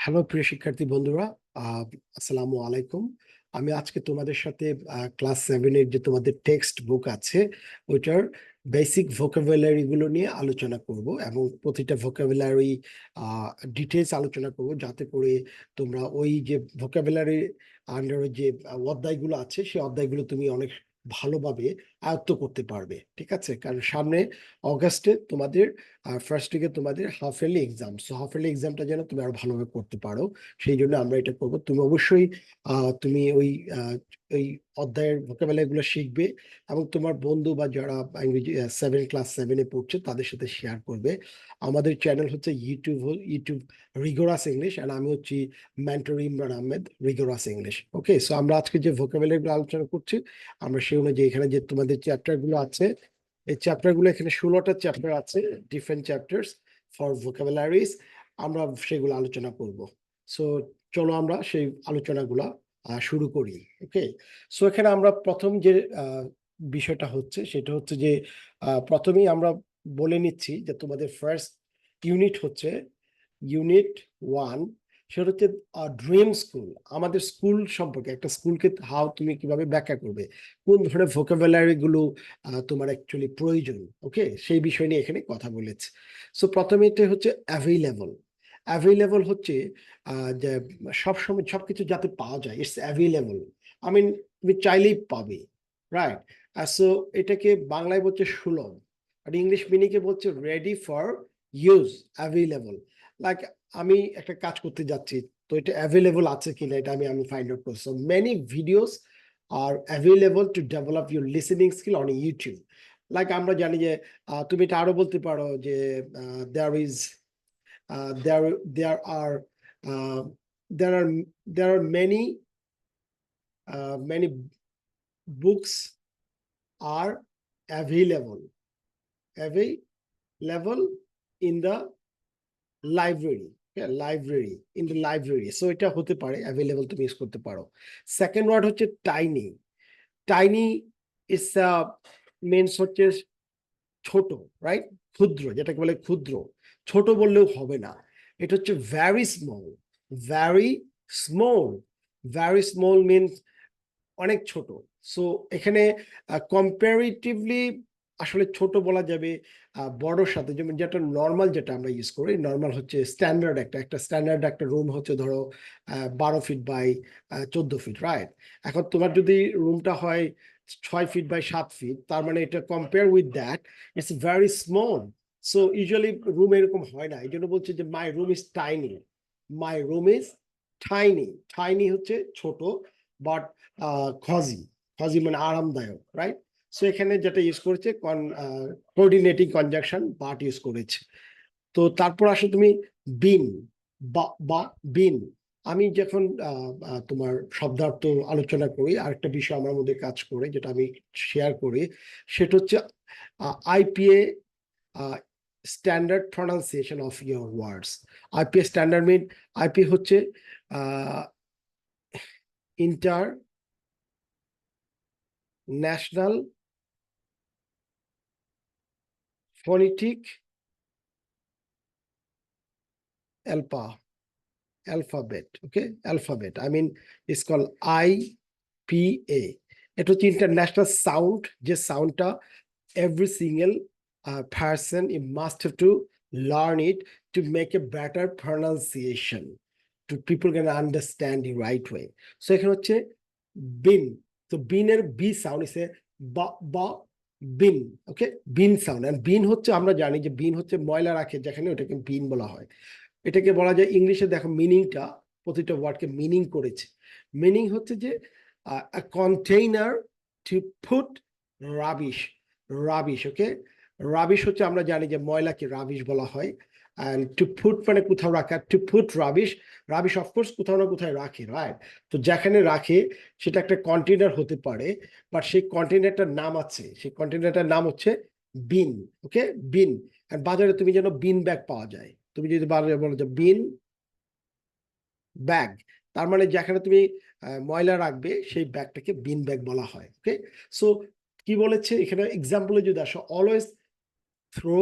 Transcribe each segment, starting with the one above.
Hello প্রিয় শিক্ষার্থী বন্ধুরা, আসসালামু আলাইকুম। আমি আজকে তোমাদের সাথে ক্লাস 7 এর যে তোমাদের টেক্সট বুক আছে ওইটার বেসিক ভোকাবুলারি গুলো নিয়ে আলোচনা করব এবং প্রতিটা ভোকাবুলারি ডিটেলস আলোচনা করব, যাতে করে তোমরা ওই যে ভোকাবুলারি আন্ডারে যে অধ্যায়গুলো আছে সেই অধ্যায়গুলো তুমি অনেক ভালোভাবে আয়ত্ত করতে পারবে। ঠিক আছে, কারণ সামনে অগাস্টে তোমাদের ফার্স্ট উইকে তোমাদের half yearly exam, so half yearly এক্সামটা যেন তুমি আরো ভালোভাবে করতে পারো, সেই জন্য আমরা এটা করবো। তুমি অবশ্যই তুমি ওই অধ্যায়ের ভোকাবুলারি গুলো শিখবে এবং তোমার বন্ধু বা যারা ইংরেজি ক্লাস 7-এ পড়ছে তাদের সাথে শেয়ার করবে। আমাদের চ্যানেল হচ্ছে ইউটিউব রিগোরাস ইংলিশ, আর আমি হচ্ছি mentor Imran Ahmed, rigorous English. Okay, so আমরা আজকে যে ভোকাবুলারি গুলো আলোচনা করছি, আমরা সেই অনুযায়ী এখানে যে তোমাদের চ্যাপ্টার গুলো আছে, এই চ্যাপ্টার গুলো এখানে 16টা চ্যাপ্টার আছে, ডিফারেন্ট চ্যাপ্টার্স ফর ভোকাবুলারিজ। আমরা সেগুলো আলোচনা করব। সো চলো আমরা সেই আলোচনাগুলা শুরু করি। ওকে, সো এখানে আমরা প্রথম যে বিষয়টা হচ্ছে সেটা হচ্ছে যে প্রথমেই আমরা বলে নিচ্ছি যে তোমাদের ফার্স্ট ইউনিট হচ্ছে ইউনিট 1। সেটা হচ্ছে ড্রিম স্কুল। আমাদের স্কুল সম্পর্কে, একটা স্কুলকে হাও তুমি কিভাবে ব্যাখ্যা করবে, কোন ধরনের ভোকাবুলারি গুলো তোমার অ্যাকচুয়ালি প্রয়োজন। ওকে, সেই বিষয় নিয়ে এখানে কথা বলেছে। সো প্রথমে এটা হচ্ছে অ্যাভেইলেবল। অ্যাভেইলেবল হচ্ছে যে সবসময় সবকিছু যাতে পাওয়া যায়, ইটস অ্যাভেইলেবল। আই মিন তুমি চাইলেই পাবে, রাইট? সো এটাকে বাংলায় বলছে সুলভ, আর ইংলিশ মিনিংয়ে বলছে ready for use, available. Like আমি একটা কাজ করতে যাচ্ছি, তো এটা অ্যাভেইলেবল আছে কিনা এটা আমি আমি ফাইন্ড আউট করছি। Many videos are available to develop your listening skill on YouTube. Like আমরা জানি যে তুমি এটা আরো বলতে পারো যে there is there are uh, there are there are many books are available in the library. Library, in the library. So এটা হতে পারে অ্যাভেলেবল, তুমি ইউজ করতে পারো। সেকেন্ড ওয়ার্ড হচ্ছে টাইনি। টাইনি ইজ মিনস হচ্ছে ছোট, রাইট? ক্ষুদ্র, যেটাকে বলে ক্ষুদ্র। ছোট বললেও হবে না, এটা হচ্ছে very small. Very small, very small means অনেক ছোট। সো এখানে কম্পারেটিভলি আসলে ছোট বলা যাবে বড়র সাথে। যেমন যেটা নর্মাল, যেটা আমরা ইউজ করি, নর্মাল হচ্ছে স্ট্যান্ডার্ড। একটা স্ট্যান্ডার্ড একটা রুম হচ্ছে ধরো 12 ফিট বাই 14 ফিট, রাইট? এখন তোমার যদি রুমটা হয় 6 ফিট বাই 7 ফিট, তার মানে এটা compare with that it's very small. So usually room এরকম হয় না, এই জন্য বলছে যে my room is tiny. My room is tiny. Tiny হচ্ছে ছোট, বাট খজি, খজি মানে আরামদায়ক, রাইট? সো এখানে যেটা ইউজ করেছে কোঅর্ডিনেটিং কনজাংশন বাট ইউজ করেছে। তো তারপর আসো তুমি বিন, বা বিন। আমি যখন তোমার শব্দার্থ আলোচনা করি, আরেকটা বিষয় আমার মধ্যে কাজ করে যেটা আমি শেয়ার করি, সেটা হচ্ছে IPA, standard pronunciation of your words. IPA standard mean, IP হচ্ছে international phonetic alphabet. Okay, alphabet, I mean it's called IPA. এটা হচ্ছে ইন্টারন্যাশনাল সাউন্ড, যে সাউন্ডটা every single person it must have to learn it to make a better pronunciation, to people can understand the right way. So এখানে হচ্ছে বিন। তো বিনের B sound ইসে বা বা বিন। ওকে, বিন সাউন্ড। এন্ড বিন হচ্ছে, আমরা জানি যে বিন হচ্ছে ময়লা রাখে যেখানে, ওটাকে বিন বলা হয়। এটাকে বলা যায় ইংলিশে, দেখো মিনিংটা, প্রতিটা ওয়ার্ডকে মিনিং করেছে। মিনিং হচ্ছে যে container to put rubbish. Rubbish, okay. Rubbish হচ্ছে, আমরা জানি যে ময়লাকে রাবিশ বলা হয়। অ্যান্ড টু পুট মানে কোথাও রাখা, to put rubbish. Rubbish of course কোথাও না কোথায় রাখে, রাইট? তো যেখানে রাখে সেটা একটা কন্টেইনার হতে পারে, বাট সেই কন্টেইনারটার নাম আছে, সেই কন্টেইনারটার নাম হচ্ছে বিন। ওকে, বিন। বাজারে তুমি যেন বিন ব্যাগ পাওয়া যায়, তুমি যদি বাজারে বলো যে বিন ব্যাগ, তার মানে যেখানে তুমি ময়লা রাখবে সেই ব্যাগটাকে বিন ব্যাগ বলা হয়। ওকে, সো কি বলেছে এখানে এক্সাম্পলে যদি আসো, always throw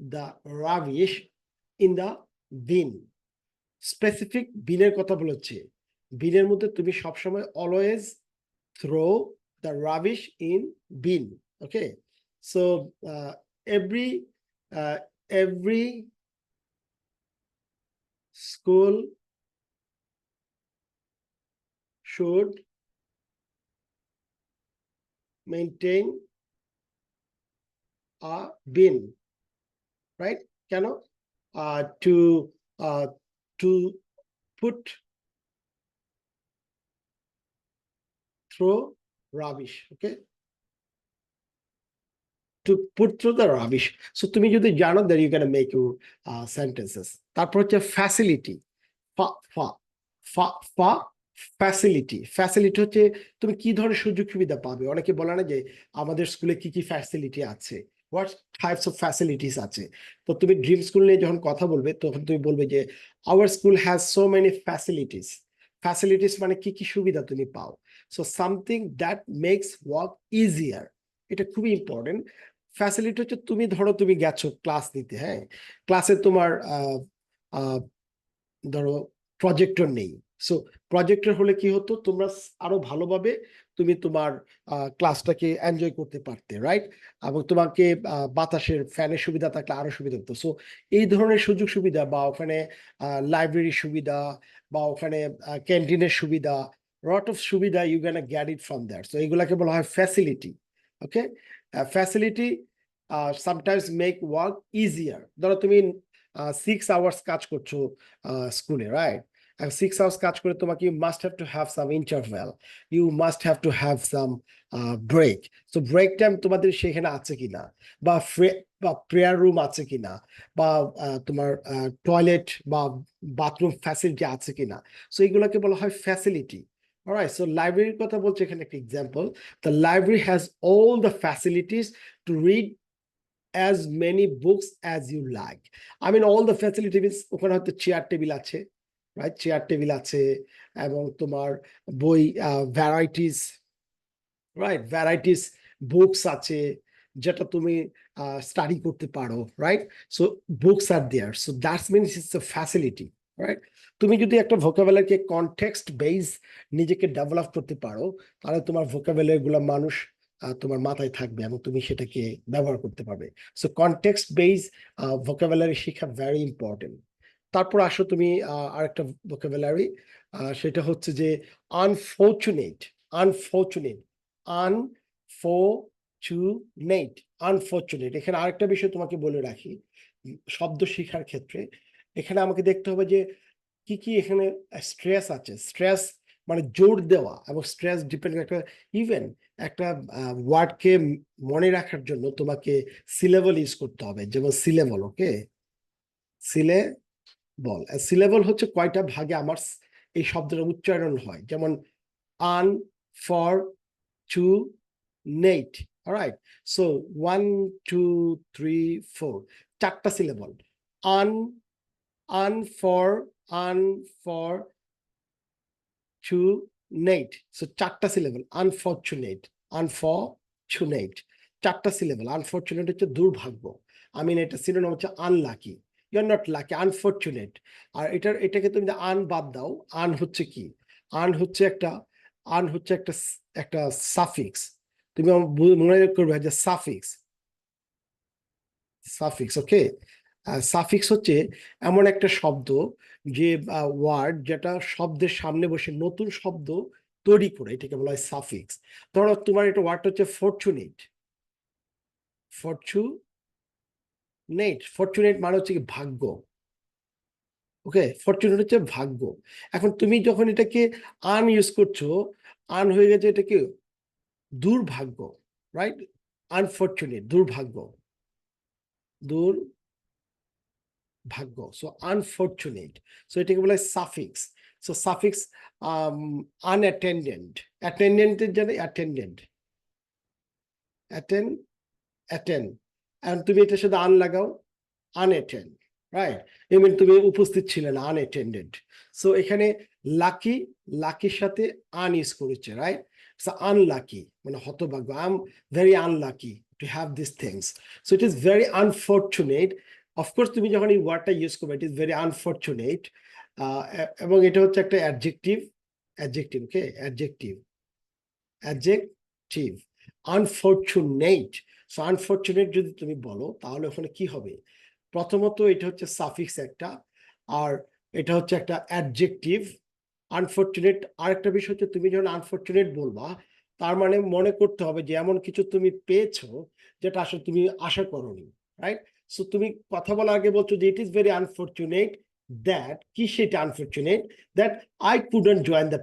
the rubbish in the bin. Specific বিনের কথা বলেছে, বিনের মধ্যে তুমি সবসময় always throw the rubbish in bin. Okay, so every every school should maintain a bin, right? কেন? To to put through rubbish, okay? To put through the rubbish. So তুমি যদি জানো, that you can make your sentences. তারপর হচ্ছে facility, ফা ফা ফা ফা ফ্যাসিলিটি। ফ্যাসিলিটি হচ্ছে তুমি কি ধরনের সুযোগ সুবিধা পাবে। অনেকে বলে না যে আমাদের স্কুলে কি কি ফ্যাসিলিটি আছে, হোয়াট টাইপস অফ ফ্যাসিলিটিস আছে। তো তুমি ড্রিম স্কুল নিয়ে যখন কথা বলবে তখন তুমি বলবে যে our school has so many facilities. Facilities মানে কি কি সুবিধা তুমি পাও। So something that makes work easier, এটা খুবই ইম্পর্টেন্ট। ফ্যাসিলিটি হচ্ছে তুমি ধরো তুমি গেছো ক্লাস নিতে, হ্যাঁ, ক্লাসে তোমার ধরো প্রজেক্টর নেই। সো প্রজেক্টর হলে কি হতো, তোমরা আরো ভালোভাবে তুমি তোমার ক্লাসটাকে এনজয় করতে পারতে, রাইট? এবং তোমাকে বাতাসের ফ্যানের সুবিধা থাকলে আরো সুবিধা হতো। সো এই ধরনের সুযোগ সুবিধা, বা ওখানে লাইব্রেরির সুবিধা, বা ওখানে ক্যান্টিনের সুবিধা, লট অফ সুবিধা you can get it from that. So এগুলাকে বলা হয় facility. Okay, facility sometimes make work easier. ধরো তুমি 6 আওয়ার্স কাজ করছো স্কুলে, রাইট? And 6 hours কাজ করে তোমাকে you must have to have some interval, you must have to have some break. So break time তোমাদের সেখানে আছে কিনা, বা প্রেয়ার রুম আছে কিনা, বা তোমার টয়লেট বা বাথরুম ফ্যাসিলিটি আছে কিনা। সো এগুলোকে বলা হয় ফ্যাসিলিটি। অলরাইট, সো লাইব্রেরির কথা বলছে এখানে একটা example. The library has all the facilities to read as many books as you like. I mean all the facilities, ওখানে হয়তো চেয়ার টেবিল আছে, রাইট? চেয়ার টেবিল আছে, এবং তোমার বই ভ্যারাইটিস, রাইট, ভ্যারাইটিস বুকস আছে যেটা তুমি স্টাডি করতে পারো, right? So books are there, so that's means it's a facility, right? তুমি যদি একটা ভোকাবুলারিকে কনটেক্সট বেস নিজেকে ডেভেলপ করতে পারো, তাহলে তোমার ভোকাবুলারি গুলো মানুষ তোমার মাথায় থাকবে এবং তুমি সেটাকে ব্যবহার করতে পারবে। সো কনটেক্সট বেস ভোকাবুলারি শেখা ভেরি ইম্পর্টেন্ট। তারপর আসো তুমি আরেকটা ভোকাবুলারি, সেটা হচ্ছে যে আনফরচুনেট। Unfortunate, unfortunate, unfortunate. এখানে আরেকটা বিষয় তোমাকে বলে রাখি, শব্দ শেখার ক্ষেত্রে এখানে আমাকে দেখতে হবে যে কি কি এখানে স্ট্রেস আছে। স্ট্রেস মানে জোর দেওয়া, এবং স্ট্রেস ডিপেন্ড একটা ইভেন একটা ওয়ার্ডকে মনে রাখার জন্য তোমাকে সিলেবল ইউজ করতে হবে, যেমন সিলেবল। ওকে, সিলেবল, সিলেবল হচ্ছে কয়টা ভাগে আমার এই শব্দটা উচ্চারণ হয়, যেমন আনফরচুনেট, অলরাইট? সো 1 2 3 4, চারটা সিলেবল। আনফরচুনেট, সো চারটা সিলেবল। আনফরচুনেট, চারটা সিলেবল। আনফরচুনেট হচ্ছে দুর্ভাগ্য, আমি এটা সিনোনিম হচ্ছে unlucky. You are not lucky, unfortunate. আর এটাকে তুমি আন বাদ দাও, আন হচ্ছে কি? আন হচ্ছে একটা, আন হচ্ছে একটা একটা সাফিক্স। তুমি মনে করবে যে সাফিক্স, সাফিক্স। ওকে, সাফিক্স হচ্ছে এমন একটা শব্দ, যে ওয়ার্ড যেটা শব্দের সামনে বসে নতুন শব্দ তৈরি করে, এটাকে বলা হয় সাফিক্স। ধরো তোমার একটা ওয়ার্ড হচ্ছে ফরচুনেট, ফরচুনেট মানে হচ্ছে কি ভাগ্য। ওকে, ফরচুনেট হচ্ছে ভাগ্য। এখন তুমি যখন এটাকে আন ইউজ করছো, আন হয়ে গেছে এটাকে দুর্ভাগ্য, রাইট? আনফরচুনেট, দুর্ভাগ্য, দুর্ভাগ্য। সো আনফরচুনেট, সো এটাকে বলা হয় সাফিক্স। সো সাফিক্স আনঅ্যাটেন্ডেন্ট, অ্যাটেন্ডেন্টের জন্য অ্যাটেন্ডেন্ট, অ্যাটেন্ড, আর তুমি এটার সাথে আন লাগাও, আনঅ্যাটেন্ড, রাইট? এমন তুমি উপস্থিত ছিলে না, আনঅ্যাটেন্ডেড। সো এখানে লাকি, লাকির সাথে আন ইউজ করেছে, রাইট? সো আনলাকি মানে হতভাগ্য, I am very unlucky to have this things. So it is very unfortunate. Of course তুমি যখন এই ওয়ার্ডটা ইউজ করবে, ইট ইজ ভেরি আনফরচুনেট, এবং এটা হচ্ছে একটা অ্যাডজেক্টিভ, ওকে, অ্যাডজেক্টিভ আনফরচুনেট। সো আনফরচুনেট যদি তুমি বলো তাহলে ওখানে কি হবে? প্রথমত এটা হচ্ছে সাফিক্স একটা, আর এটা হচ্ছে একটা অ্যাডজেক্টিভ আনফরচুনেট। আরেকটা বিষয় হচ্ছে তুমি যখন আনফরচুনেট বলবা তার মানে মনে করতে হবে যে এমন কিছু তুমি পেয়েছো যেটা আসলে তুমি আশা করোনি, রাইট? সো তুমি কথা বলার আগে বলছো যে ইট ইজ ভেরি আনফরচুনেট দ্যাট, কি সেটা unfortunate? That I couldn't join the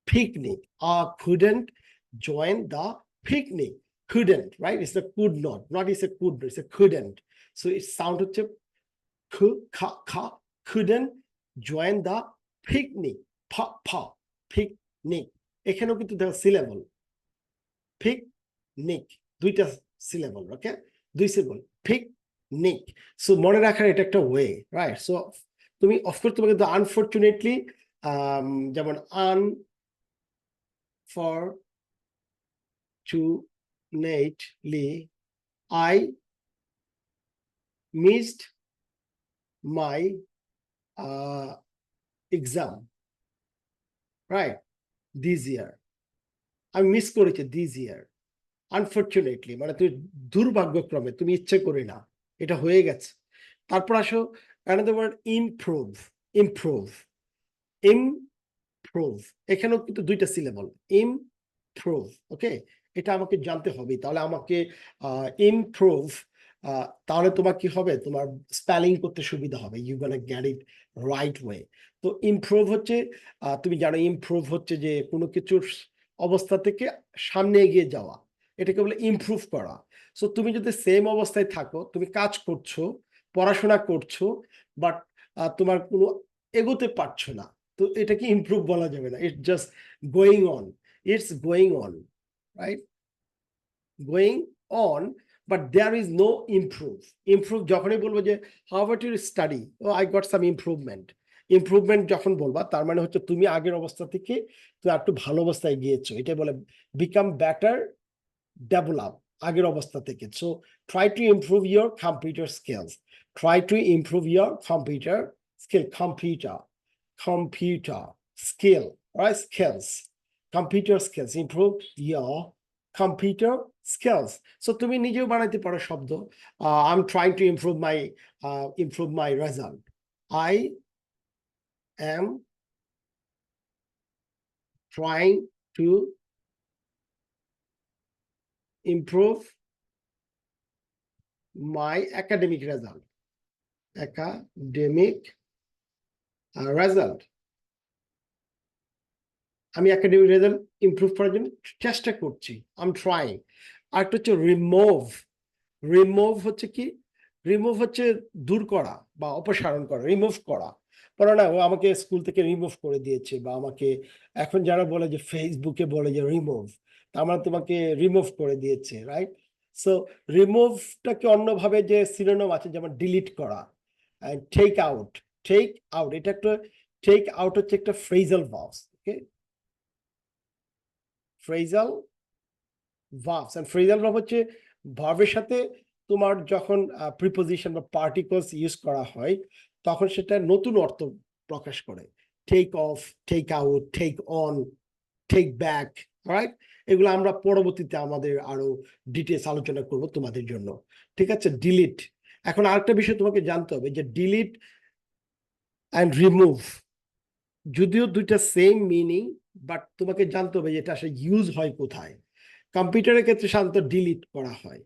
picnic, or couldn't join the picnic. Couldn't, right? It's a could not is a could, it's a couldn't. So it sound হচ্ছে couldn't join the picnic. Picnic, এখানেও কিন্তু দেখো syllable, picnic, দুইটা syllable, ওকে, দুই syllable, picnic. So মনে রাখার এটা একটা ওয়ে, রাইট? সো তুমি অফকোর্স তোমাকে তো আনফরচুনেটলি, যেমন unfortunately I missed my exam, right, this year. আমি মিস করেছি দিস ইয়ার। আনফরচুনেটলি মানে তুমি দুর্ভাগ্যক্রমে, তুমি ইচ্ছে করে না, এটা হয়ে গেছে। তারপর আসো another word, improve. Improve, improve, এখানেও কিন্তু দুইটা সিলেবল, ইমপ্রুভ, ওকে। এটা আমাকে জানতে হবে, তাহলে আমাকে ইমপ্রুভ, তাহলে তোমার কি হবে, তোমার স্পেলিং করতে সুবিধা হবে, you gonna get it right way. তো ইমপ্রুভ হচ্ছে, তুমি জানো ইমপ্রুভ হচ্ছে যে কোনো কিছুর অবস্থা থেকে সামনে এগিয়ে যাওয়া, এটাকে বলে ইমপ্রুভ করা। সো তুমি যদি সেম অবস্থায় থাকো, তুমি কাজ করছো, পড়াশোনা করছো, বাট তোমার কোনো এগোতে পারছো না, তো এটাকে ইমপ্রুভ বলা যাবে না, it's just going on, it's going on, right, going on, but there is no improve. Improve যখনই বলবো যে how about your study, oh I got some improvement, improvement যখন বলবা তার মানে হচ্ছে তুমি আগের অবস্থা থেকে তুমি একটু ভালো অবস্থায় গিয়েছো, এটা বলে বিকাম বেটার, ডেভেলপ আগের অবস্থা থেকে। So try to improve your computer skills, try to improve your computer skill, computer skill, right? Skills, computer skills, improve your computer skills. So তুমি নিজেও বানাইতে পারো শব্দ, I'm trying to improve my result, I am trying to improve my academic result, result, আমি academic result improve করার জন্য চেষ্টা করছি, আই এম ট্রাইং। আরেকটা হচ্ছে রিমুভ। রিমুভ হচ্ছে কি? রিমুভ হচ্ছে দূর করা বা অপসারণ করা, রিমুভ করা। বলে না ও আমাকে স্কুল থেকে রিমুভ করে দিয়েছে, বা আমাকে এখন যারা বলে যে ফেসবুকে বলে যে রিমুভ, তার মানে তোমাকে রিমুভ করে দিয়েছে, রাইট? সো রিমুভটাকে অন্যভাবে যে সিনোনিম আছে, যেমন ডিলিট করা, টেক আউট, টেক আউট, এটা একটা, টেক আউট হচ্ছে একটা phrasal verb, okay, phrasal verbs. And phrasal verb হচ্ছে ভার্বের সাথে তোমার যখন প্রিপোজিশন বা পার্টিকলস ইউজ করা হয় তখন সেটা নতুন অর্থ প্রকাশ করে। Take off, take out, take on, take back, right? এগুলো আমরা পরবর্তীতে আমাদের আরো ডিটেলস আলোচনা করব তোমাদের জন্য, ঠিক আছে? ডিলিট। এখন আরেকটা বিষয় তোমাকে জানতে হবে যে ডিলিট অ্যান্ড রিমুভ যদিও দুইটা সেম মিনিং, বাট তোমাকে জানতে হবে যে এটা আসলে ইউজ হয় কোথায়। কম্পিউটারের ক্ষেত্রে সাধারণত ডিলিট করা হয়,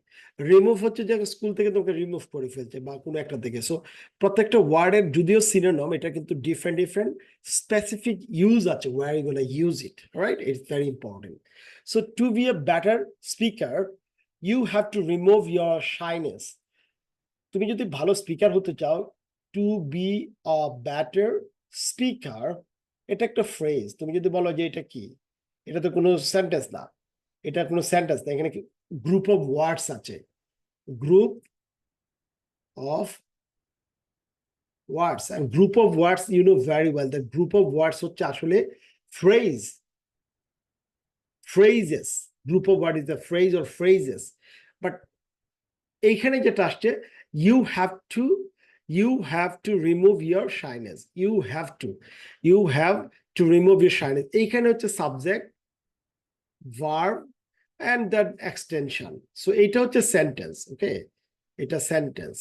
রিমুভ হচ্ছে যে স্কুল থেকে তোমাকে রিমুভ করে ফেলছে বা কোনো একটা থেকে। সো প্রত্যেকটা ওয়ার্ডের যদিও সিনোনিম, এটা কিন্তু ডিফারেন্ট ডিফারেন্ট স্পেসিফিক ইউজ আছে, where you gonna use it, right? It's very important. So to be a better speaker you have to remove your shyness. তুমি যদি ভালো স্পিকার হতে চাও, to be a better speaker, এটা একটা phrase. তুমি যদি বলো যে এটা কি, এটা তো কোনো সেন্টেন্স না, এটা কোনো সেন্টেন্স না, এখানে গ্রুপ অফ ওয়ার্ডস আছে, group of words. And group of words you know very well that group of words হচ্ছে আসলে phrase, phrases. Group of word is the phrase or phrases. But এইখানে যেটা আসছে, you have to You have to remove your shyness. You have to remove your shyness. এইখানে হচ্ছে subject, verb and that extension. So এটা হচ্ছে sentence, ওকে, এটা sentence.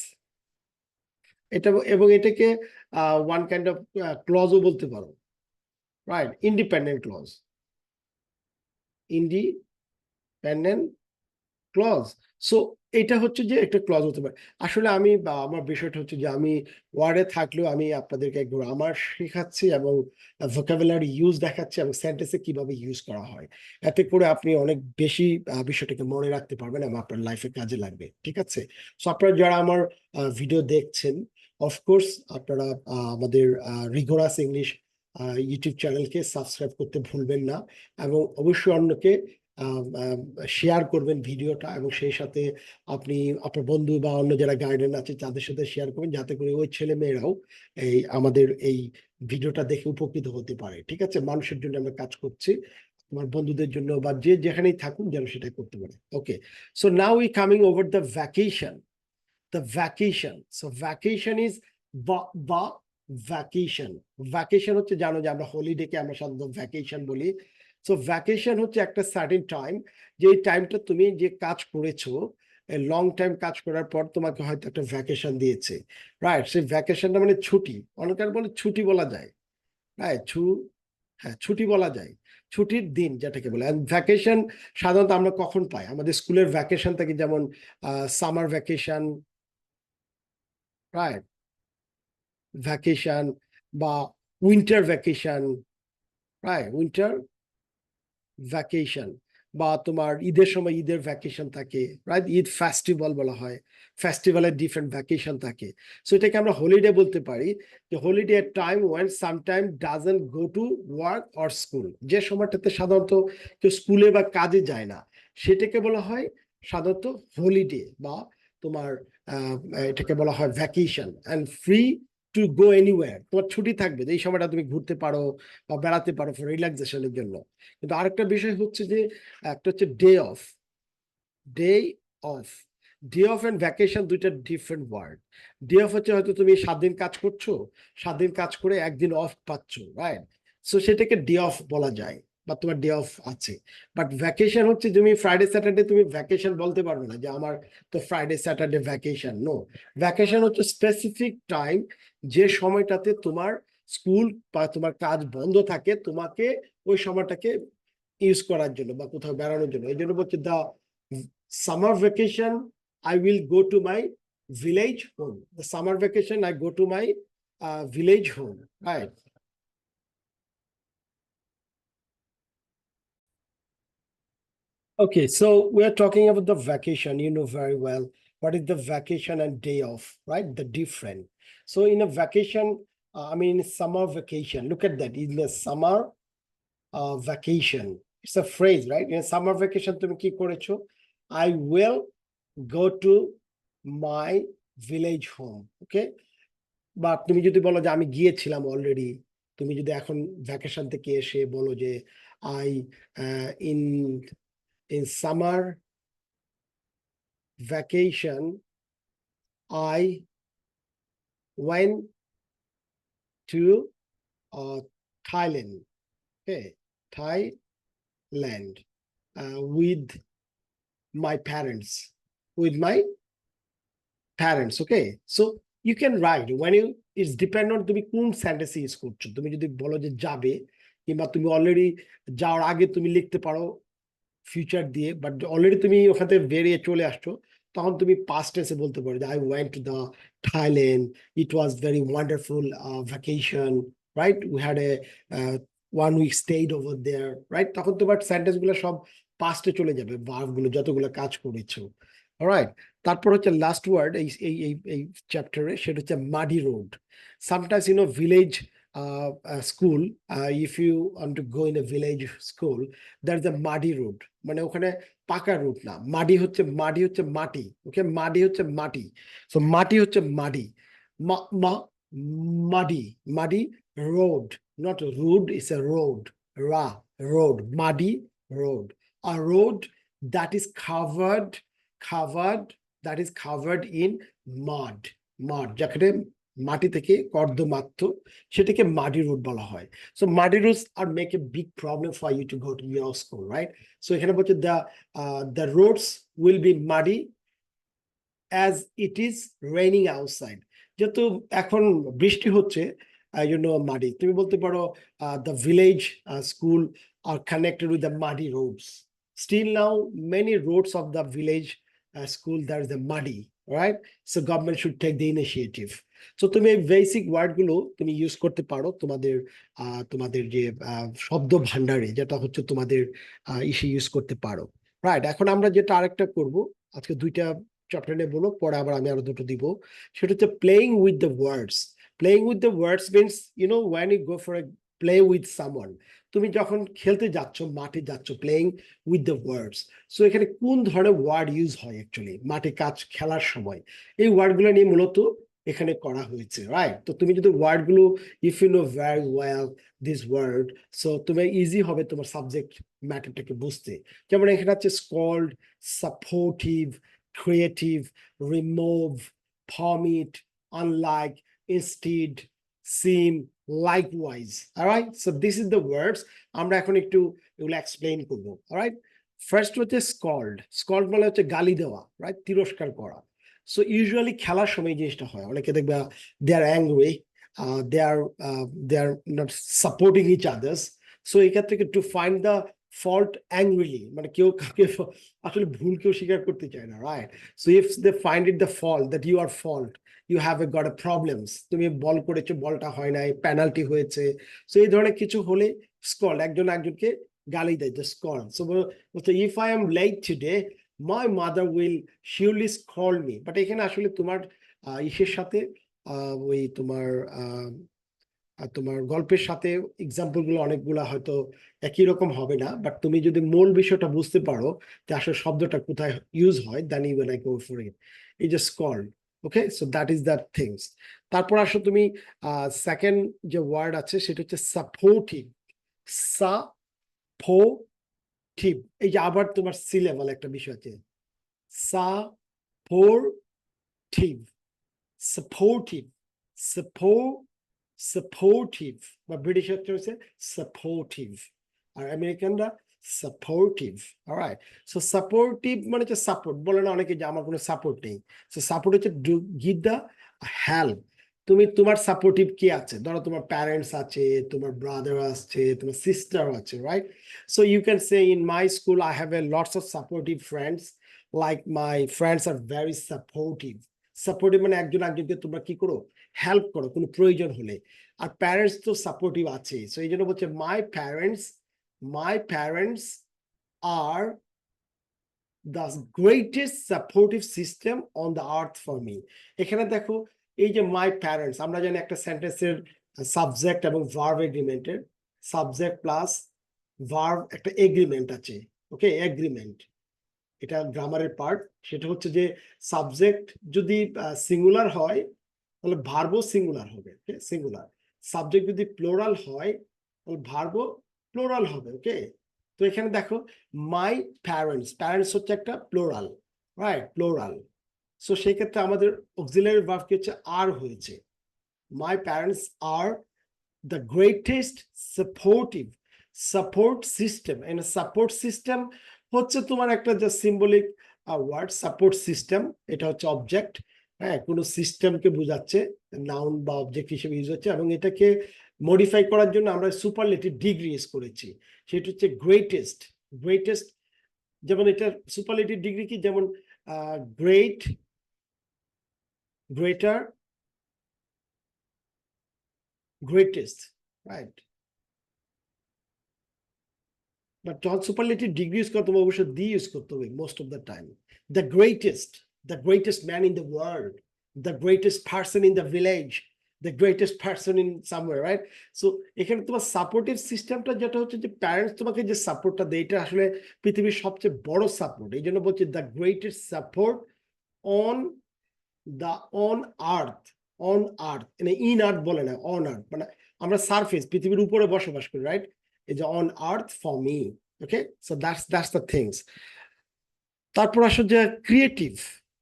এটা এবং এটাকে ওয়ান কাইন্ড অফ ক্লজও বলতে পারো, right? Independent clause, independent clause. So এটা হচ্ছে যে একটা ক্লজ হতে পারে। আসলে আমি আমার বিষয়টা হচ্ছে যে আমি ওয়ার্ডে থাকলেও আমি আপনাদেরকে গ্রামার শেখাচ্ছি এবং ভোকাবুলারি ইউজ দেখাচ্ছি এবং সেন্টেন্সে কিভাবে ইউজ করা হয়। এতে করে আপনি অনেক বেশি বিষয়টাকে মনে রাখতে পারবেন এবং আপনার লাইফে কাজে লাগবে, ঠিক আছে? সো আপনারা যারা আমার ভিডিও দেখছেন, অফকোর্স আপনারা আমাদের রিগোরাস ইংলিশ ইউটিউব চ্যানেলকে সাবস্ক্রাইব করতে ভুলবেন না এবং অবশ্যই অন্যকে শেয়ার করবেন ভিডিওটা, এবং সেই সাথে আপনি আপনার বন্ধু বা অন্য যারা গার্ডিয়ান আছে তাদের সাথে শেয়ার করবেন, যাতে করে ওই ছেলে মেয়েরাও আমাদের এই ভিডিওটা দেখে উপকৃত হতে পারে, ঠিক আছে? মানুষের জন্য আমরা কাজ করছি, তোমার বন্ধুদের জন্য বা যে যেখানেই থাকুন যেন সেটা করতে পারে। Okay, so now we coming over the vacation. The vacation. So vacation is the vacation. Vacation হচ্ছে, জানো যে আমরা হলিডেকে আমরা সাধারণত ভ্যাকেশন বলি। সো ভ্যাকেশন হচ্ছে একটা সার্টেন টাইম, যে টাইমটা তুমি যে কাজ করেছো, লং টাইম কাজ করার পর তোমাকে হয়তো একটা ভ্যাকেশন দিয়েছে, রাইট? সেই ভ্যাকেশনটা মানে ছুটি, অনেকের বলে ছুটি বলা যায়, রাইট? হ্যাঁ, ছুটি বলা যায়, ছুটির দিন যেটাকে বলে। ভ্যাকেশন সাধারণত আমরা কখন পাই? আমাদের স্কুলের ভ্যাকেশন থাকে, যেমন সামার ভ্যাকেশন, রাইট? ভ্যাকেশন বা winter vacation, right? Winter vacation, বা তোমার ঈদের সময় ঈদের ভ্যাকেশন থাকে, রাইট? ঈদ ফেস্টিভ্যাল বলা হয়, ফেস্টিভ্যালের ডিফারেন্ট ভ্যাকেশন থাকে। সো এটাকে আমরা হলিডে বলতে পারি, যে holiday time when sometime doesn't go to work or school. যে সময়টাতে সাধারণত কেউ স্কুলে বা কাজে যায় না, সেটাকে বলা হয় সাধারণত হলিডে, বা তোমার এটাকে বলা হয় vacation. And free to go anywhere, তোমার ছুটি থাকবে, এই সময়টা তুমি ঘুরতে পারো বা বেড়াতে পারো ফর রিল্যাক্সেশনের জন্য। কিন্তু আরেকটা বিষয় হচ্ছে যে একটা হচ্ছে day off, day off, day off and vacation দুইটা ডিফারেন্ট ওয়ার্ড। ডে অফ হচ্ছে হয়তো তুমি 7 দিন কাজ করছো, 7 দিন কাজ করে একদিন অফ পাচ্ছ, রাইট? সো সেটাকে ডে অফ বলা যায়, বা তোমার ডে অফ আছে। বাট ভ্যাকেশন হচ্ছে তুমি ফ্রাইডে স্যাটারডে তুমি ভ্যাকেশন বলতে পারবে না যে আমার তো Friday Saturday vacation. No, vacation হচ্ছে স্পেসিফিক টাইম, যে সময়টাতে তোমার স্কুল বা তোমার কাজ বন্ধ থাকে, তোমাকে ওই সময়টাকে ইউজ করার জন্য বা কোথাও বেড়ানোর জন্য। এই জন্য বলছে দা summer vacation I will go to my village home. The summer vacation I go to my village home, right? Okay, so we are talking about the vacation. You know very well what is the vacation and day off, right? The different. So in a vacation, I mean summer vacation. Look at that. In the summer vacation, it's a phrase, right? In a summer vacation, তুমি কি করেছো? I will go to my village home. Okay, বা তুমি যদি বলো যে আমি গিয়েছিলাম অলরেডি, তুমি যদি এখন ভ্যাকেশন থেকে এসে বলো যে I in summer vacation I went to Thailand, okay, Thailand with my parents, okay? So you can write when you, it's depend on তুমি কোন সেন্টেন্স ইউজ করছো। তুমি যদি বলো যে যাবে, কিংবা তুমি অলরেডি যাওয়ার আগে তুমি লিখতে পারো ফিউচার দিয়ে, বাট অলরেডি তুমি ওখান থেকে বেরিয়ে চলে আসছো, তখন তুমি পাস্ট টেন্সে বলতে পারো যে I went to the Thailand, it was very wonderful vacation, right? We had a 1 week stayed over there, right? তখন তোমার সেন্টেন্স গুলো সব পাস্টে চলে যাবে, ভার্ব গুলো যতগুলো কাজ করেছো, রাইট? তারপর হচ্ছে লাস্ট ওয়ার্ড এই এই এই এই চ্যাপ্টারে, সেটা হচ্ছে muddy road. Sometimes village school, if you want to go in a village school, that is the muddy road. মানে ওখানে পাকা রুট না, মাটি হচ্ছে মাটি, ওকে? মাটি হচ্ছে মাটি। সো মাটি হচ্ছে মাটি, muddy, muddy road, not rude, it's a road, রা, road, muddy road, a road that is covered, that is covered in mud, যাকে মাটি থেকে কর্দমাক্ত, সেটাকে মাডি রোড বলা হয়। So muddy roads are make a big problem for you to go to your school, right? So এখানে বলছে the roads will be muddy as it is raining outside, যেহেতু এখন বৃষ্টি হচ্ছে এই জন্য মাটি। তুমি বলতে পারো the village school are connected with the muddy roads. Still now many roads of the village school there is the muddy, right? So government should take the initiative. So তুমি এই বেসিক ওয়ার্ড গুলো তুমি use করতে পারো তোমাদের তোমাদের যে শব্দ ভান্ডারে, যেটা হচ্ছে তোমাদের ইসে ইউজ করতে পারো, রাইট? এখন আমরা যেটা আরেকটা করব, আজকে দুইটা চ্যাপ্টার নিয়ে বলো, পরে আবার আমি আরো দুটো দিব। সেটা হচ্ছে playing with the words. Playing with the words means when you go for a play with someone, তুমি যখন খেলতে যাচ্ছ, মাঠে যাচ্ছ, playing with the words. So এখানে কোন ধরনের ওয়ার্ড ইউজ হয় অ্যাকচুয়ালি মাঠে কাজ খেলার সময়, এই ওয়ার্ডগুলো নিয়ে মূলত এখানে করা হয়েছে, রাইট? তো তুমি যদি ওয়ার্ডগুলো if you know very well this word, so তুমি ইজি হবে তোমার সাবজেক্ট ম্যাটারটাকে বুঝতে। যেমন এখানে হচ্ছে scold, supportive, creative, remove, permit, unlike, instead, seem, likewise. All right, so this is the words আমরা এখন একটু এগুলো এক্সপ্লেইন করব। অলরাইট, ফার্স্ট হচ্ছে স্কল্ড। স্কল্ড মানে হচ্ছে গালি দেওয়া, রাইট? তিরস্কার করা। সো ইউজুয়ালি খেলার সময় জিনিসটা হয়, অনেকে দেখবে they are angry, they are not supporting each others. So এই ক্ষেত্রে to find the fault angrily, মানে কেউ কাউকে আসলে ভুল কেউ স্বীকার করতে চায় না, right? So if they find it the fault that you are fault, you have a got a problems, তুমি বল করেছো, বলটা হয় নাই, পেনাল্টি হয়েছে, সো এই ধরনের কিছু হলে স্কল্ড, একজন একজনকে গালি দেয়, the scold. So if I am late today my mother will surely scold me. But এখানে আসলে তোমার ইসের সাথে ওই তোমার গল্পের সাথে এক্সাম্পল গুলো অনেকগুলা হয়তো একই রকম হবে না, বাট তুমি যদি মূল বিষয়টা বুঝতে পারো যে আসলে শব্দটা কোথায় ইউজ হয়, then you will go for it. এই যে scold, okay, so that is the things. তারপর আসলে তুমি সেকেন্ড যে ওয়ার্ড আছে সেটা হচ্ছে সাপোর্টিভ। সাপোর্টিভ, এই যে আবার তোমার সি লেভেল একটা বিষয় আছে, সাপোর্টিভ, সাপোর্টিভ, সাপোর্টিভ, বা ব্রিটিশ হচ্ছে সাপোর্টিভ, আর আমেরিকানরা সাপোর্টিভ। অলরাইট, সো সাপোর্টিভ মানে হচ্ছে সাপোর্ট, বলে না অনেকে যে আমার কোনো সাপোর্ট নেই। সো সাপোর্ট হচ্ছে গিভ দ্য হেল্প। তুমি তোমার সাপোর্টিভ কে আছে, ধরো তোমার প্যারেন্টস আছে, তোমার ব্রাদার আছে, তোমার সিস্টার আছে, right? So you can say in my school I have a lots of supportive friends, like my friends are very supportive. Supportive মানে একজন একজনকে তোমরা কি করো, হেল্প করো কোনো প্রয়োজন হলে। আর প্যারেন্টস তো সাপোর্টিভ আছে, সো এই জন্য বলছে মাই parents are the greatest supportive system on the earth for me. এখানে দেখো এই যে মাই প্যারেন্টস, আমরা জানি একটা সেন্টেন্সের সাবজেক্ট এবং ভার্ব এগ্রিমেন্টের, সাবজেক্ট প্লাস ভার্ব একটা এগ্রিমেন্ট আছে, ওকে, এগ্রিমেন্ট, এটা গ্রামারের পার্ট। সেটা হচ্ছে যে সাবজেক্ট যদি সিঙ্গুলার হয় তাহলে ভার্বও সিঙ্গুলার হবে, ওকে, সিঙ্গুলার। সাবজেক্ট যদি প্লোরাল হয় তাহলে ভার্বও প্লোরাল হবে, ওকে। তো এখানে দেখো মাই প্যারেন্টস, প্যারেন্টস হচ্ছে একটা প্লোরাল, রাইট, প্লোরাল। সো সেই ক্ষেত্রে আমাদের অক্সিলারি ভার্ব কি হচ্ছে, আর হয়েছে। My parents are the greatest supportive, support system. And support system হচ্ছে তোমার একটা যে সিম্বলিক ওয়ার্ড, সাপোর্ট সিস্টেম, এটা হচ্ছে অবজেক্ট, হ্যাঁ, কোনো সিস্টেমকে বোঝাচ্ছে, নাউন বা অবজেক্ট হিসেবে ইউজ হচ্ছে, এবং এটাকে মডিফাই করার জন্য আমরা সুপারলেটিভ ডিগ্রি ইউজ করেছি, সেটা হচ্ছে গ্রেটেস্ট। গ্রেটেস্ট, যেমন এটা সুপারলেটিভ ডিগ্রি কি, যেমন great, greater, greatest, right? But যখন সুপারলেটিভ ডিগ্রি ইউজ করতে হবে অবশ্যই দি ইউজ করতে হবে most of the time. The greatest man in the world, the greatest person in the village, the greatest person in somewhere, right? So এখানে তোমার supportive সিস্টেমটা যেটা হচ্ছে যে প্যারেন্টস তোমাকে যে সাপোর্টটা দেয়, এটা আসলে পৃথিবীর সবচেয়ে বড় সাপোর্ট। এই জন্য বলছে the greatest support on the on earth, on earth, মানে ইন আর্থ বলে না, অন আর্থ, মানে আমরা সারফেস, পৃথিবীর উপরে বসবাস করি, রাইট? এই যে on earth for me, okay, so that's the things. তারপর আসলে যে ক্রিয়েটিভ,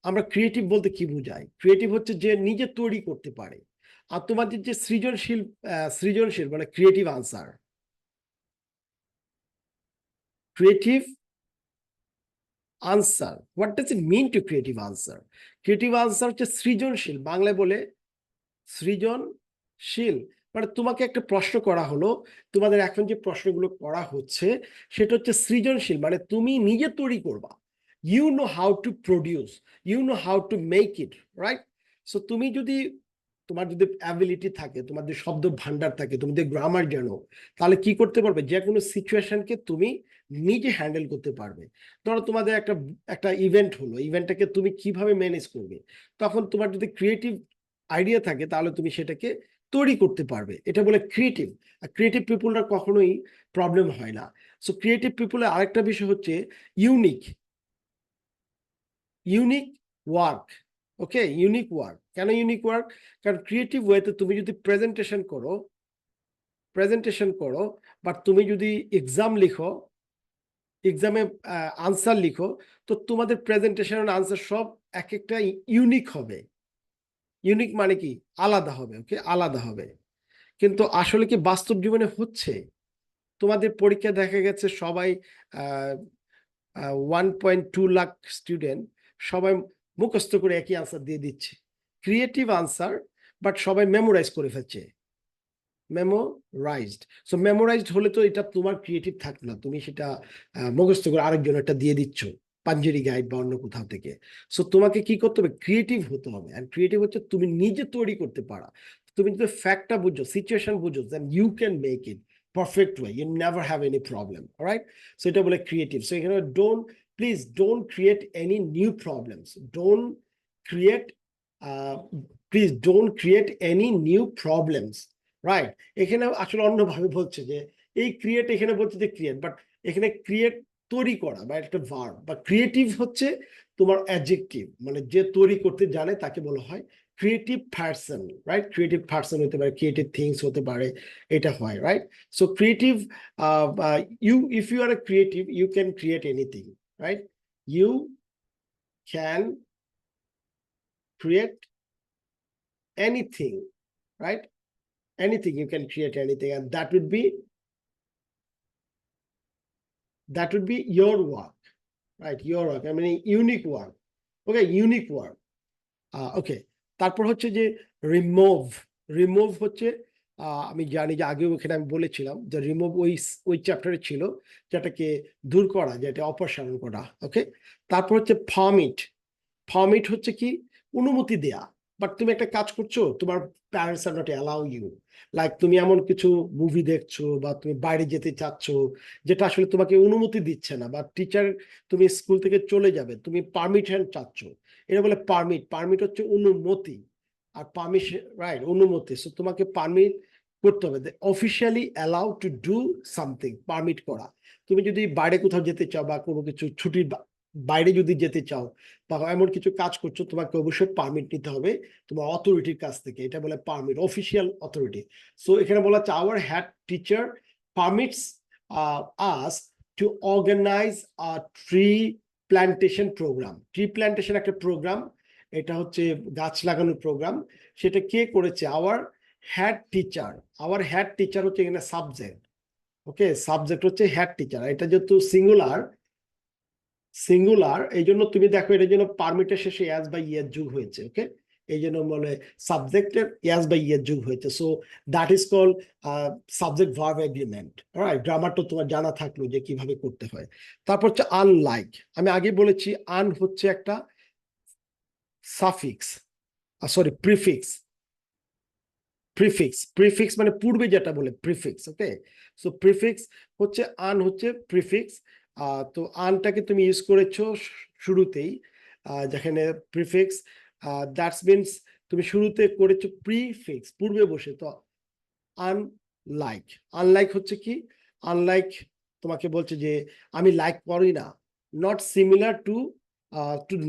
আমরা ক্রিয়েটিভ বলতে কি বুঝাই? ক্রিয়েটিভ হচ্ছে যে নিজে তৈরি করতে পারে, আর তোমাদের যে সৃজনশীল মানে creative answer, creative answer, what does it mean to creative answer? Creative answer হচ্ছে সৃজনশীল, বাংলায় বলে সৃজনশীল। মানে তোমাকে একটা প্রশ্ন করা হলো, তোমাদের এখন যে প্রশ্নগুলো করা হচ্ছে সেটা হচ্ছে সৃজনশীল, মানে তুমি নিজে তৈরি করবা। You know how to produce, you know how to make it, right? So তুমি যদি, তোমার যদি অ্যাবিলিটি থাকে, তোমার যদি শব্দ ভান্ডার থাকে, তুমি যদি গ্রামার জানো, তাহলে কি করতে পারবে? যে কোনো সিচুয়েশনকে তুমি নিজে হ্যান্ডেল করতে পারবে। ধরো তোমাদের একটা একটা ইভেন্ট হলো, ইভেন্টটাকে তুমি কিভাবে ম্যানেজ করবে, তখন তোমার যদি ক্রিয়েটিভ আইডিয়া থাকে তাহলে তুমি সেটাকে তৈরি করতে পারবে। এটা বলে ক্রিয়েটিভ। আর ক্রিয়েটিভ পিপুলরা কখনোই প্রবলেম হয় না। সো ক্রিয়েটিভ পিপুলের আরেকটা বিষয় হচ্ছে ইউনিক, ইউনিক ওয়ার্ক। ওকে, ইউনিক ওয়ার্ক। কেন ইউনিক ওয়ার্ক? কারণ ক্রিয়েটিভ ওয়েতে তুমি যদি প্রেজেন্টেশন করো, বাট তুমি যদি এক্সাম লিখো, এক্সামে আনসার লিখো, তো তোমাদের প্রেজেন্টেশন আনসার সব এক একটা ইউনিক হবে। ইউনিক মানে কি? আলাদা হবে। ওকে, আলাদা হবে। কিন্তু আসলে কি বাস্তব জীবনে হচ্ছে? তোমাদের পরীক্ষা দেখা গেছে সবাই 1.2 লাখ স্টুডেন্ট সবাই মুখস্থ করে একই আনসার দিয়ে দিচ্ছে, ক্রিয়েটিভ আনসার, বাট সবাই মেমোরাইজ করে ফেলছে, মেমোরাইজড। সো মেমোরাইজড হলে তো এটা তোমার ক্রিয়েটিভ থাকলো না, তুমি সেটা মুখস্থ করে আরেকজন একটা দিয়ে দিচ্ছ পাঞ্জেরি গাইড বা অন্য কোথাও থেকে। সো তোমাকে কি করতে হবে? ক্রিয়েটিভ হতে হবে। আর ক্রিয়েটিভ হচ্ছে তুমি নিজে তৈরি করতে পারা। তুমি যদি ফ্যাক্টটা বুঝো, সিচুয়েশন বুঝো, then you can make it perfect way, you never have any problem, right? So এটা বলে ক্রিয়েটিভ। সো এখানে please don't create any new problems, don't create please don't create any new problems, right? এখানে আসলে অন্যভাবে বলছে যে এই create, এখানে বলছে যে ক্রিয়েট, বাট এখানে ক্রিয়েট তৈরি করা বা একটা ভার্ব, বা ক্রিয়েটিভ হচ্ছে তোমার অ্যাডজেক্টিভ, মানে যে তৈরি করতে জানে তাকে বলা হয় creative person, right? Creative person হতে পারে, ক্রিয়েটিভ থিংস হতে পারে, এটা হয়, right? So creative, if you are a creative, you can create anything, right? You can create anything, right? Anything, you can create anything, and that would be your work, right? Your work, I mean unique work. Okay, unique work. Okay, তারপর হচ্ছে যে remove হচ্ছে, আমি জানি যে আগেও এখানে আমি বলেছিলাম যে রিমুভ ওই চ্যাপ্টারে ছিল, যেটাকে দূর করা, যেটা অপসারণ করা। ওকে, তারপর হচ্ছে পারমিট হচ্ছে কি? অনুমতি দেয়া। বাট তুমি একটা কাজ করছো, তোমার parents are not allow you, like তুমি এমন কিছু মুভি দেখছো বা তুমি বাইরে যেতে চাচ্ছ যেটা আসলে তোমাকে অনুমতি দিচ্ছে না, বা টিচার, তুমি স্কুল থেকে চলে যাবে, তুমি পারমিশন চাচ্ছ, এটা বলে পারমিট হচ্ছে অনুমতি। আর পারমিশন, রাইট, অনুমতি। সো তোমাকে পারমিট করতে হবে, officially allow to do something, permit করা। তুমি যদি বাইরে কোথাও যেতে চাও বা কোনো কিছু ছুটির বাইরে যদি যেতে চাও বা এমন কিছু কাজ করছো, তোমাকে অবশ্যই পারমিট নিতে হবে তোমার অথরিটির কাছ থেকে, এটা বলে পারমিট, অফিসিয়াল অথরিটি। সো এখানে বলা হচ্ছে our head teacher permits us to organize a tree plantation program. Tree plantation একটা প্রোগ্রাম, এটা হচ্ছে গাছ লাগানোর প্রোগ্রাম। সেটা কে করেছে? Our head teacher. Our head teacher হচ্ছে এখানে সাবজেক্ট। ওকে, সাবজেক্ট হচ্ছে হেড টিচার। এটা যেহেতু সিঙ্গুলার, এই জন্য তুমি দেখো এটার জন্য পারমিটের শেষে ইয়াস বা ইয়ের যুগ হয়েছে। ওকে, এই জন্য বলে সাবজেক্টের ইয়াস বা ইয়ের যুগ হয়েছে। So that is call subject verb agreement, right? গ্রামারটা তোমার জানা থাকলো যে কিভাবে করতে হয়। তারপর হচ্ছে আনলাইক। আমি আগে বলেছি আন হচ্ছে একটা সাফিক্স, সরি প্রিফিক্স। প্রিফিক্স মানে পূর্বে যেটা বলে প্রিফিক্স। ওকে, সো প্রিফিক্স হচ্ছে আন, হচ্ছে প্রিফিক্স। তো আনটাকে তুমি ইউজ করেছো শুরুতেই, যেখানে প্রিফিক্স, দ্যাটস মিনস তুমি শুরুতে করেছো প্রিফিক্স, পূর্বে বসে। তো আনলাইক, আনলাইক হচ্ছে কি? আনলাইক তোমাকে বলছে যে আমি লাইক করি না। Not similar to,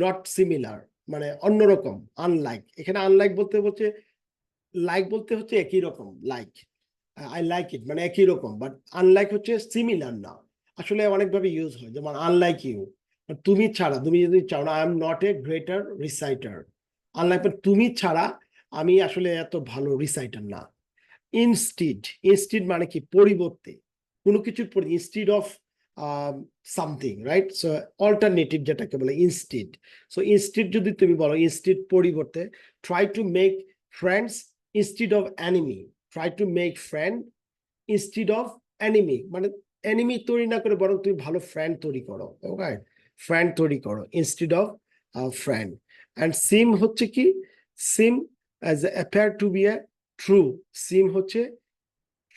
not similar মানে অন্যরকম। আনলাইক, এখানে আনলাইক বলতে বলছে, লাইক বলতে হচ্ছে একই রকম, লাইক আই লাইক ইট মানে একই রকম, বাট আনলাইক হচ্ছে সিমিলার না। আসলে অনেকভাবে ইউজ হয়, যেমন আনলাইক ইউ, তুমি ছাড়া, তুমি যদি চাও না, I am not a greater reciter. Unlike তুমি ছাড়া আমি আসলে এত ভালো রিসাইটার না। ইনস্টিড মানে কি পরিবর্তে, কোনো কিছুর পরি, instead of something, right? So alternative যেটাকে বলে ইনস্টিড। সো ইনস্টিড যদি তুমি বলো, ইনস্টিড পরিবর্তে, try to make friends instead of enemy. Try to make friend instead of enemy, মানে এনিমি তৈরি না করে বরং তুমি ভালো ফ্রেন্ড তৈরি করো, রাইট? ফ্রেন্ড তৈরি করো instead of friend. And seem হচ্ছে কি? Seem as appear to be a true. Seem হচ্ছে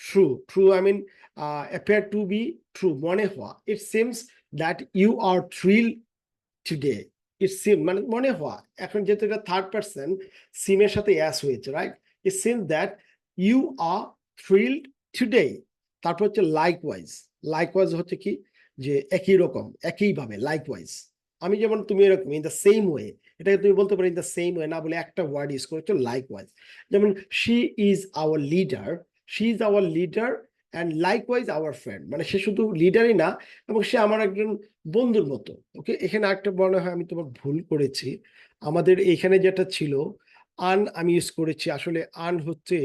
true. True I mean appear to be true, মনে হওয়া। It seems that you are thrill today. It seem মানে মনে হওয়া। এখন যেহেতু এটা থার্ড পার্সন, সিমের সাথে অ্যাস হয়েছে, right? It seems that you are thrilled today. তারপর হচ্ছে লাইকওয়াইজ। লাইকওয়াইজ হচ্ছে কি? যে একই রকম, একইভাবে, লাইকওয়াইজ। আমি যেমন, তুমি এরকম, ইন দ্য সেম ওয়ে। এটাকে তুমি বলতে পারো ইন দ্য সেম ওয়ে, না বলে একটা ওয়ার্ড ইউজ করেছো, লাইকওয়াইজ। যেমন she is our leader, she is our leader and likewise our friend, মানে সে শুধু লিডারই না, এবং সে আমার একজন বন্ধুর মতো। ওকে, এখানে একটা মনে হয় আমি তোমার ভুল করেছি। আমাদের এখানে যেটা ছিল, আন আমি ইউজ করেছি, আসলে আন হচ্ছে,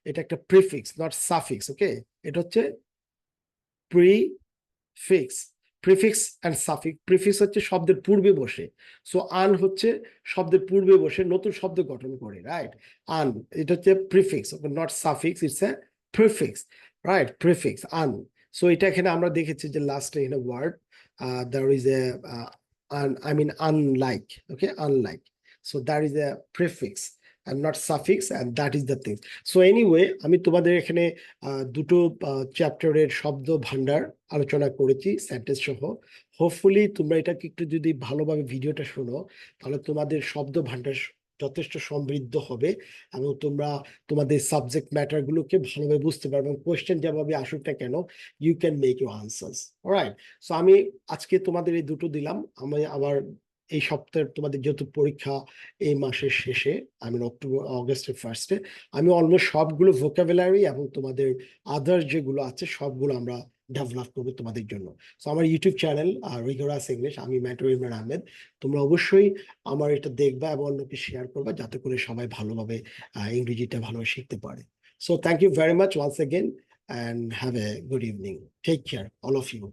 এটা একটা প্রিফিক্স, নট সাফিক্স। ওকে, এটা হচ্ছে prefix. Prefix and suffix. Prefix হচ্ছে শব্দের পূর্বে বসে, সো আন হচ্ছে শব্দের পূর্বে বসে নতুন শব্দ গঠন করে, রাইট? আন, এটা হচ্ছে prefix, not suffix, it's a prefix, right? Prefix un. So এটা এখানে আমরা দেখেছি যে লাস্টে এখানে word there is a I mean unlike, okay, unlike. So that is a prefix and not suffix, and that is the thing. So anyway, আমি তোমাদের এখানে দুটো চ্যাপ্টারের শব্দ ভান্ডার আলোচনা করেছি সেন্টেন্স সহ। হোপফুলি তোমরা এটাকে একটু যদি ভালোভাবে ভিডিওটা শোনো, তাহলে তোমাদের শব্দ ভান্ডার যথেষ্ট সমৃদ্ধ হবে, এবং তোমরা তোমাদের সাবজেক্ট ম্যাটার গুলোকে ভালোভাবে বুঝতে পারবে, এবং কোয়েশ্চেন যেভাবে আসুক না কেন, you can make your answers, alright? So আমি আজকে তোমাদের এই দুটো দিলাম। আমি আবার এই সপ্তাহে তোমাদের যেহেতু পরীক্ষা এই মাসের শেষে, আমি অগস্টের ফার্স্টে, আমি অলমোস্ট সবগুলো ভোকাবুলারি এবং তোমাদের আদার যেগুলো আছে সবগুলো আমরা ডেভেলপ করবো তোমাদের জন্য। সো আমার ইউটিউব চ্যানেল রিগোরাস ইংলিশ, আমি মেন্টর ইমরান আহমেদ। তোমরা অবশ্যই আমার এটা দেখবা এবং অন্যকে শেয়ার করবা, যাতে করে সবাই ভালোভাবে ইংরেজিটা ভালোভাবে শিখতে পারে। So thank you very much once again, and have a good evening. Take care, all of you.